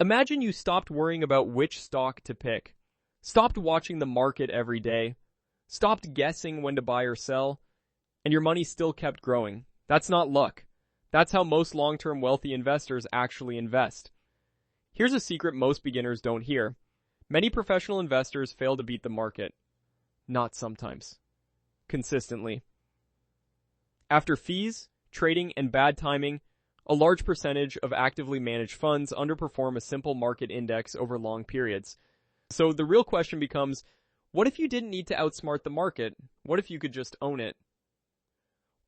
Imagine you stopped worrying about which stock to pick, stopped watching the market every day, stopped guessing when to buy or sell, and your money still kept growing. That's not luck. That's how most long-term wealthy investors actually invest. Here's a secret most beginners don't hear. Many professional investors fail to beat the market. Not sometimes. Consistently. After fees, trading, and bad timing, a large percentage of actively managed funds underperform a simple market index over long periods. So the real question becomes, what if you didn't need to outsmart the market? What if you could just own it?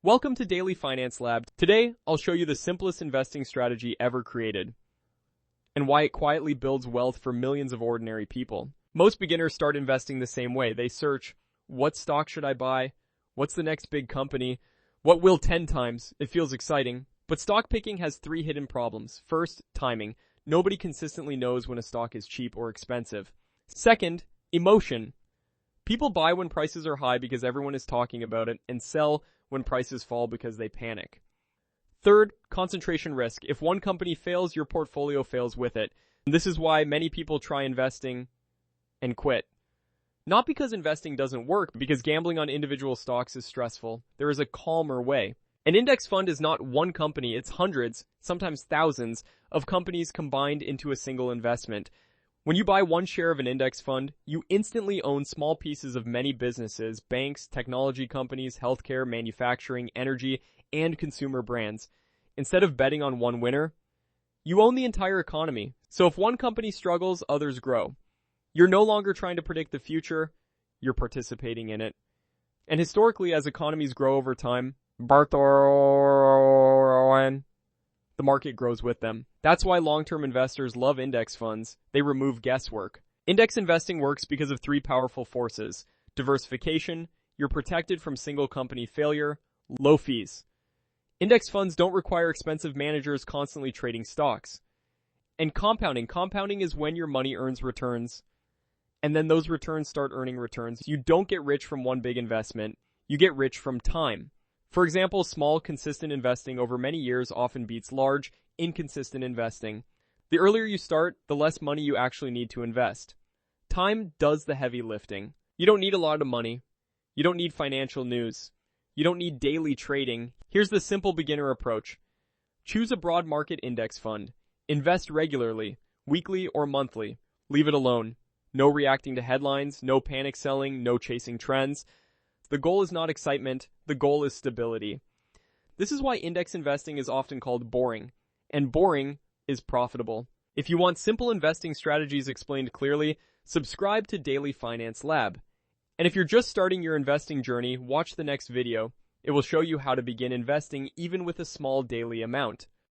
Welcome to Daily Finance Lab. Today, I'll show you the simplest investing strategy ever created, and why it quietly builds wealth for millions of ordinary people. Most beginners start investing the same way. They search, what stock should I buy? What's the next big company? What will 10 times? It feels exciting. But stock picking has 3 hidden problems. First, timing. Nobody consistently knows when a stock is cheap or expensive. Second, emotion. People buy when prices are high because everyone is talking about it, and sell when prices fall because they panic. Third, concentration risk. If one company fails, your portfolio fails with it. And this is why many people try investing and quit. Not because investing doesn't work, because gambling on individual stocks is stressful. There is a calmer way. An index fund is not one company, it's hundreds, sometimes thousands, of companies combined into a single investment. When you buy one share of an index fund, you instantly own small pieces of many businesses, banks, technology companies, healthcare, manufacturing, energy, and consumer brands. Instead of betting on one winner, you own the entire economy. So if one company struggles, others grow. You're no longer trying to predict the future, you're participating in it. And historically, as economies grow over time, the market grows with them. That's why long-term investors love index funds. They remove guesswork. Index investing works because of 3 powerful forces. Diversification, you're protected from single company failure, low fees. Index funds don't require expensive managers constantly trading stocks. And compounding. Compounding is when your money earns returns, and then those returns start earning returns. You don't get rich from one big investment. You get rich from time. For example, small, consistent investing over many years often beats large, inconsistent investing. The earlier you start, the less money you actually need to invest. Time does the heavy lifting. You don't need a lot of money. You don't need financial news. You don't need daily trading. Here's the simple beginner approach. Choose a broad market index fund. Invest regularly, weekly or monthly. Leave it alone. No reacting to headlines, no panic selling, no chasing trends. The goal is not excitement, the goal is stability. This is why index investing is often called boring, and boring is profitable. If you want simple investing strategies explained clearly, subscribe to Daily Finance Lab. And if you're just starting your investing journey, watch the next video. It will show you how to begin investing even with a small daily amount.